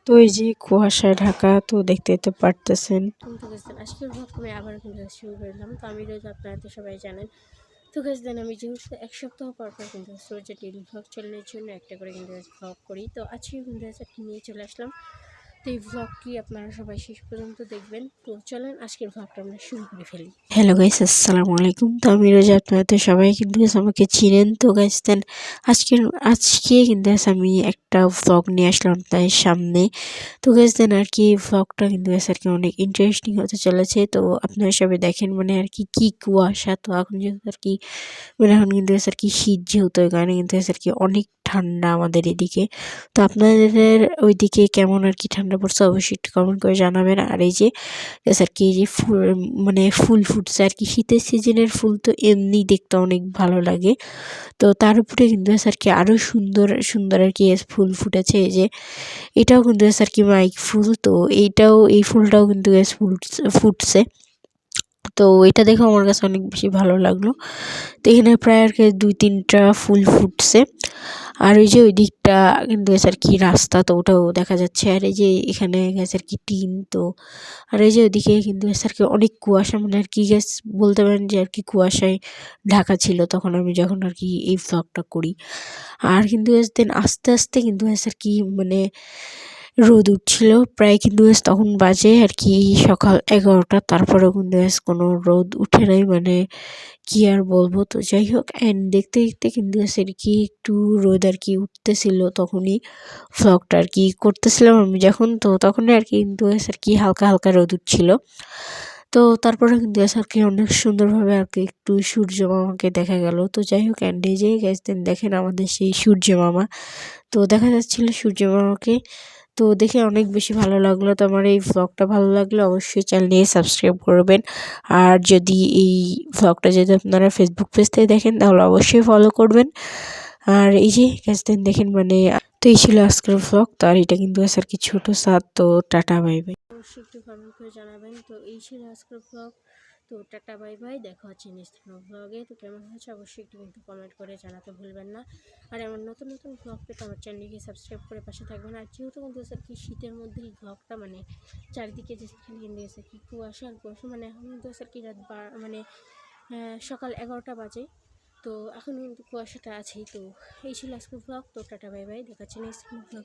তো এই যে কুয়াশায় ঢাকা, তো দেখতেই তো পারতেছেন। আজকের ব্লগ আমি আবার কিন্তু শুরু করলাম। তো আমি রোজ আপনারা তো সবাই জানেন। তো গাইস দেন আমি যেহেতু এক সপ্তাহ পর কিন্তু রোজ ডেইলি ব্লগ চ্যানেলের জন্য একটা করে কিন্তু ব্লগ করি। তো আজকে কিন্তু আজকে নিয়ে চলে আসলাম। তো এই ব্লগটি আপনারা সবাই শেষ পর্যন্ত দেখবেন। তো চলেন আজকের ব্লগটা আমরা শুরু করে ফেলি। হ্যালো গাইস, আসসালামু আলাইকুম। তো আমি রোজ আপনারা তো সবাই কিন্তু আমাকে চিনেন। তো গাইস দেন আজকে কিন্তু আমি একটা ভ্লগ নিয়ে আসলাম আপনাদের সামনে। তো গাইস দেন আর কি ভ্লগটা কিন্তু আর কি অনেক ইন্টারেস্টিং হতে চলেছে। তো আপনারা সবাই দেখেন মানে আর কি কি কুয়াশা। তো এখন যেহেতু আর কি মানে এখন কিন্তু আর কি শীত, যেহেতু এই কারণে কিন্তু আর কি অনেক ঠান্ডা আমাদের এদিকে। তো আপনাদের ওইদিকে কেমন আর কি ঠান্ডা পড়ছে অবশ্যই একটু কমেন্ট করে জানাবেন। আর এই যে আর কি যে ফুল মানে ফুল ফুটছে আর কি, শীতের সিজনের ফুল তো এমনি দেখতে অনেক ভালো লাগে। তো তার উপরে কিন্তু আর কি আরো সুন্দর সুন্দর আর কি ফুল ফুটেছে। এই যে এটাও কিন্তু আর কি মাইক ফুল। তো এই ফুলটাও কিন্তু ফুটছে। তো এটা দেখে আমার কাছে অনেক বেশি ভালো লাগলো। তো এখানে প্রায় আর কি 2-3টা ফুল ফুটছে। আর ওই যে ওই দিকটা কিন্তু আর কি রাস্তা, তো ওটাও দেখা যাচ্ছে। আর এই যে এখানে গেছে আর কি টিন। তো আর এই যে ওইদিকে কিন্তু আর কি অনেক কুয়াশা, মানে আর কি গ্যাস বলতে পারেন যে আর কি কুয়াশায় ঢাকা ছিল তখন আমি যখন আর কি এই ভ্লগটা করি। আর কিন্তু দেন আস্তে আস্তে কিন্তু আর কি মানে রোদ উঠছিল প্রায়, কিন্তু তখন বাজে আর কি সকাল 11টা, তারপরেও কিন্তু কোনো রোদ উঠে নাই, মানে কি আর বলবো। তো যাই হোক, অ্যান্ড দেখতে দেখতে কিন্তু আর কি একটু রোদ আর কি উঠতেছিল, তখনই ভ্লগটা আর কি করতেছিলাম আমি যখন, তো তখনই আর কি কিন্তু আর কি হালকা হালকা রোদ উঠছিল। তো তারপরে কিন্তু আর কি অনেক সুন্দরভাবে আর কি একটু সূর্য মামাকে দেখা গেল। তো যাই হোক, অ্যান্ডে যে গেছেন দেখেন আমাদের সেই সূর্য মামা, তো দেখা যাচ্ছিল সূর্য মামাকে। তো দেখে অনেক বেশি ভালো লাগলো। তো আমার এই ভ্লগটা ভালো লাগলে অবশ্যই চ্যানেলটি সাবস্ক্রাইব করবেন। আর যদি এই ভ্লগটা যদি আপনারা ফেসবুক পেজ থেকে দেখেন তাহলে অবশ্যই ফলো করবেন। আর এই যে গেছেন দেখেন মানে, তো এই ছিল আজকের ভ্লগ। তো আর এটা কিন্তু আর কি ছোট সাত। তো টাটা বাই বাই। অবশ্যই একটু কমেন্ট করে জানাবেন। তো এই ছিল আজকের ব্লগ। তো টাটা বাই বাই, দেখা হচ্ছে নেক্সট ব্লগে। তো কেমন হয়েছে অবশ্যই একটু কিন্তু কমেন্ট করে জানাতে ভুলবেন না। আর আমার নতুন নতুন ব্লগ পেতে আমার চ্যানেলকে সাবস্ক্রাইব করে পাশে থাকবেন। আর যেহেতু কিন্তু আর কি শীতের মধ্যে এই ব্লগটা মানে চারিদিকে যে খালি কিন্তু এসে কি কুয়াশা আর কুয়াশা, মানে এখন কিন্তু আর কি রাত মানে সকাল 11টা বাজে। তো এখন কিন্তু কুয়াশাটা আছেই। তো এই ছিল আজকের ব্লগ। তো টাটা বাই বাই, দেখা হচ্ছে নেক্সট ব্লগ।